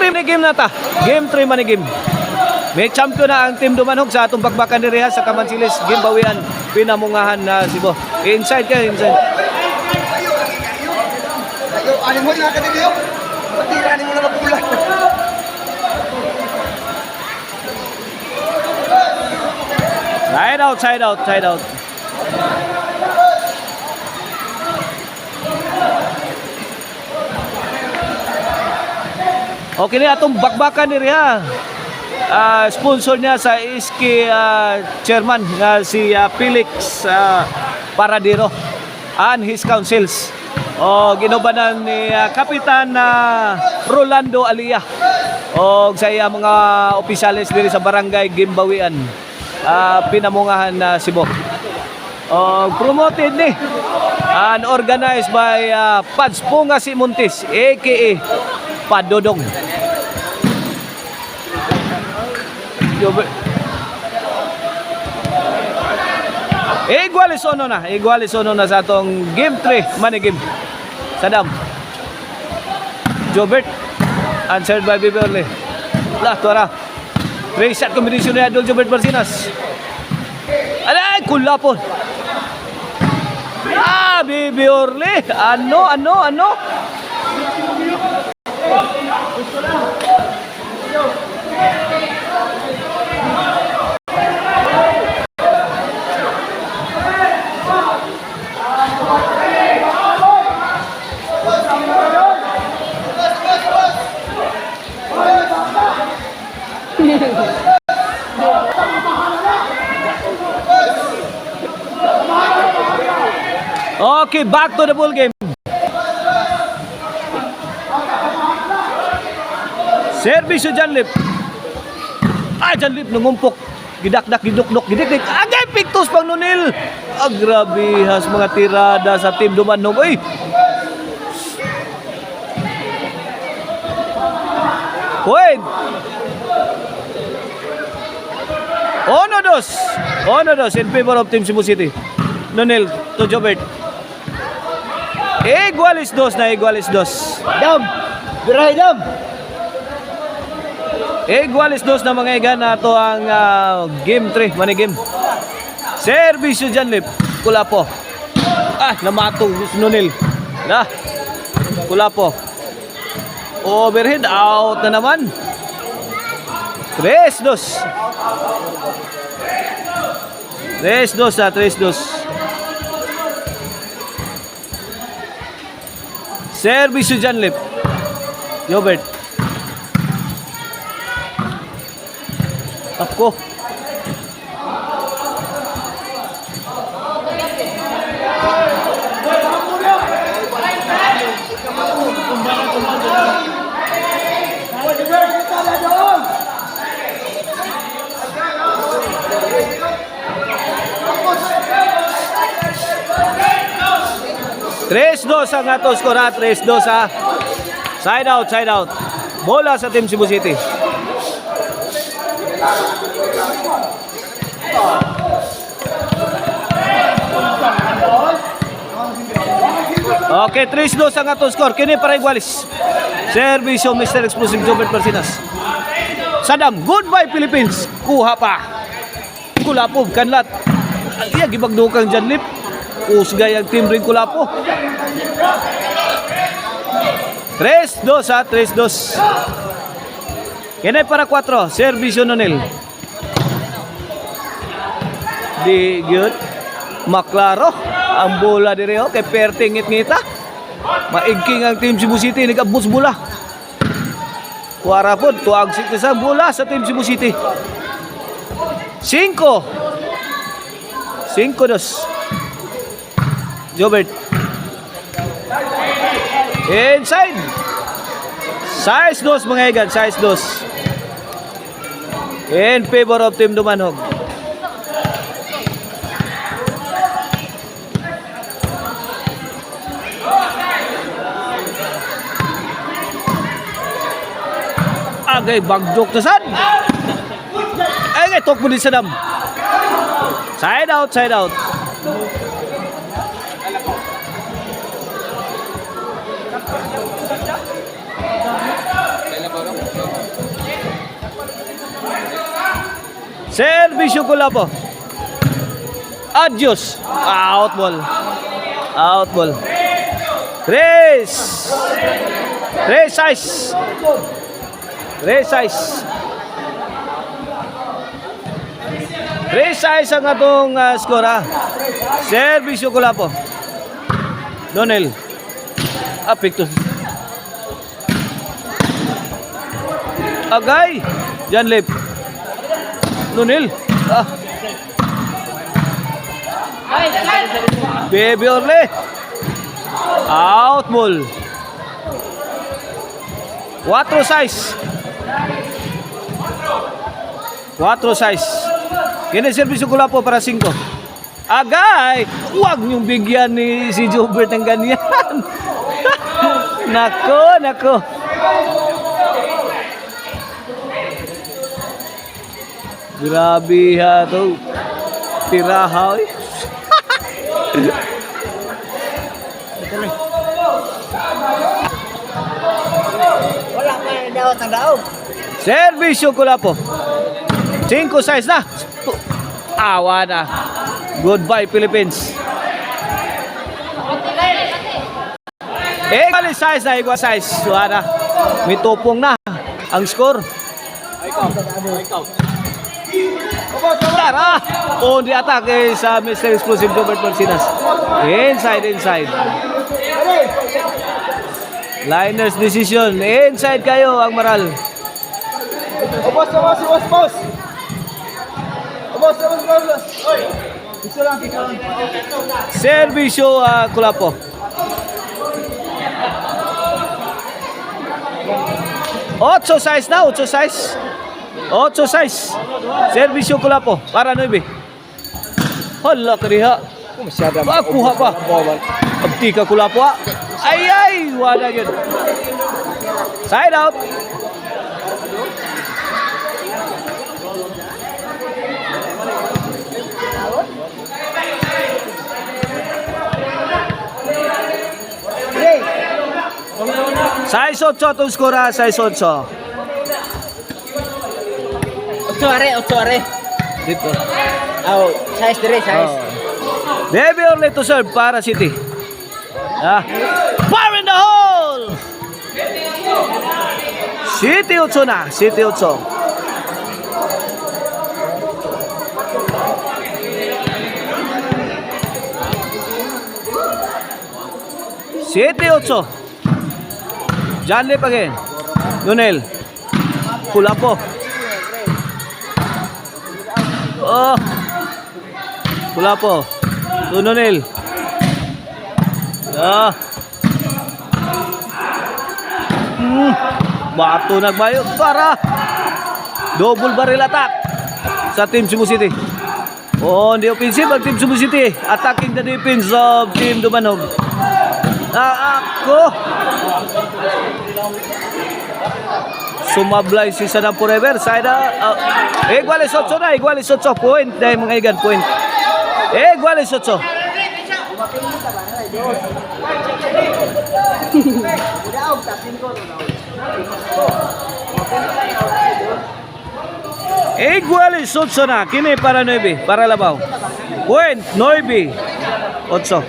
3 man game na ta. Game 3 man game. May champion na ang Team Dumanhog sa atong bakbakan diri sa Kamansilis, Gimbawian, pinamungahan na Cebu. Inside ka, inside. Ayo, anin mo na ka dito. Patira ni mo na mapula. Side out, side out, side out. Okay na atong bakbakan diri ha. Sponsor niya sa iski chairman nga si Felix Paradero and his councils. O ginubanan ni Kapitan Rolando Alia o sa iya mga opisyalis diri sa barangay Gimbawian, pinamungahan na Cebu. Promoted ni and organized by Pads Pungasi Montes aka Padodong. Igualisono na sa atong game 3 money game. Sadam Jobert answered by Biberle. Lah tuara 3 shot combination ni Adol Jobert Barcinas. Alay kulapon. Biberle ano Okay, back to the ball game. Service Janlip. Janlip nangumpok. Gidakdak, gidukdok, gidikdik. Agay Pictus pang Nunil. Grabe has mga tirada sa Team Dumanhog. Oy. Point. Ono dos in favor of Team Cebu City. Nunil to Jobert. Igualis dos. Dam. Biray dam. Igualis dos na mga igan na to ang game 3, money game. Service Janlip. Kulapo. Namatong Nunil. Kulapo. Overhead out na naman. 3-2. 3-2. Service Janlip. Jobert. Tapko. Tres dos ang ato skor, 3-2 ha. Side out. Bola sa Team Cebu City. Okay, 3-2 ang ato skor. Kini para igualis. Service Mr. Explosive Jobert Barcinas. Sadam, goodbye Philippines. Kuha pa. Kulapov kanlat. Gibagdukang Janlip. Usgay ang team ring Kulapo. 3-2 ha, 3-2. Kini para 4. Service Nunil. Di good. Maklaro ang bola diri kay perting ngit-ngita. Maigking ang Team Cebu City nagabus bola. Kuara pod tuag sa bola sa Team Cebu City. 5-2. Jobert. Inside. Size 2 mga igan, size 2. In favor of Team Dumanhog. Agay bagdok na sad. Ay tok mo din sa dam. Side out. Servisyo Kulapo. Adios. Out ball. Out ball. Race. Race size. Race size. Race size ang atong score ha. Servisyo Kulapo. Donel. Apekto. Agay. Jan Lip. Donel. Baby Orle. Out ball. 4 size. 4 size. Kini servisyo Kulapo para 5. Agay! Huwag niyong bigyan ni si Jobert ng ganyan. Nako, nako. Grabe ha to. Tiraha eh. Wala ka na daw ang daog. Servisyo Kulapo. 5 size na. Awa na. Goodbye Philippines. Equal size na, equal size. Suara. May tupong na ang score. Tara! On the attack sa Mr. Explosive Jobert Marcinas. Inside, inside. Liner's decision. Inside kayo ang Maral. Boss. Boss. Oy. Gusto lang. Servisyo Kulapo. 8 size na, 8 size. 8 size. Servisyo Kulapo para 9. Hala kariha. Masyado. Kuha pa. Abdi ka Kulapo. Ay, wala yun. Side out. Size 8 itong score ha, size 8. 8 are. Dito. Oh, size dire, size. Baby Orle to serve para City. Fire in the hole! City 8 na, City 8. City 8. John Lip again. Donel. Kulapo. Oh. Kulapo. Donel. Bato nagbayo. Para. Double barrel attack sa Team Cebu City. On the offensive ang Team Cebu City. Attacking the defense of Team Dumanog. Ako. Sumablay si Sanam Forever. Side iguales 8 na. Iguales 8. Point. Dahil mga igan. Point. Iguales 8. Iguales 8 na. Kini para 9. Para Labaw. Point. 9. 8.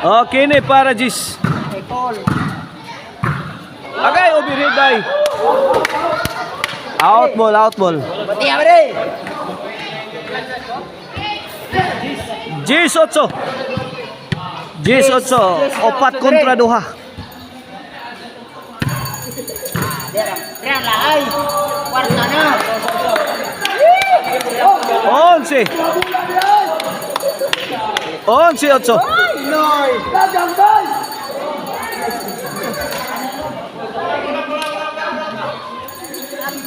Okay ni para Gis. Agay overhead ay. Out ball, out ball. Pati abre. Gis 8. Gis 8. Opat kontra duha. Diyan la ay. Kwarta na. 11. 11-8. Noy. Dagang bal.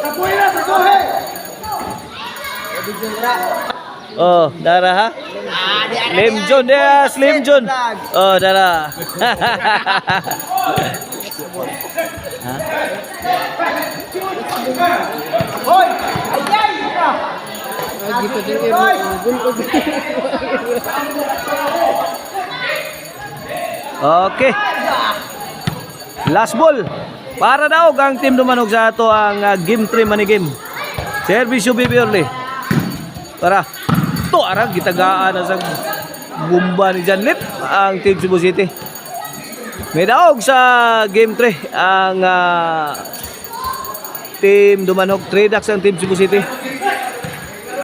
Apuera, coge. Oh, Dara ha? Slim John dia, Slim John. Oh, Dara. Hoy. Ayay. Okay. Last ball. Para daw ang team Dumanog sa ato ang game 3 money game. Servisyo Bibiorli. Para to arang gitagaan na sa bumba ni John Lip ang team Cebu City. May daog sa game 3 ang team Dumanog. 3 ducks ang team Cebu City.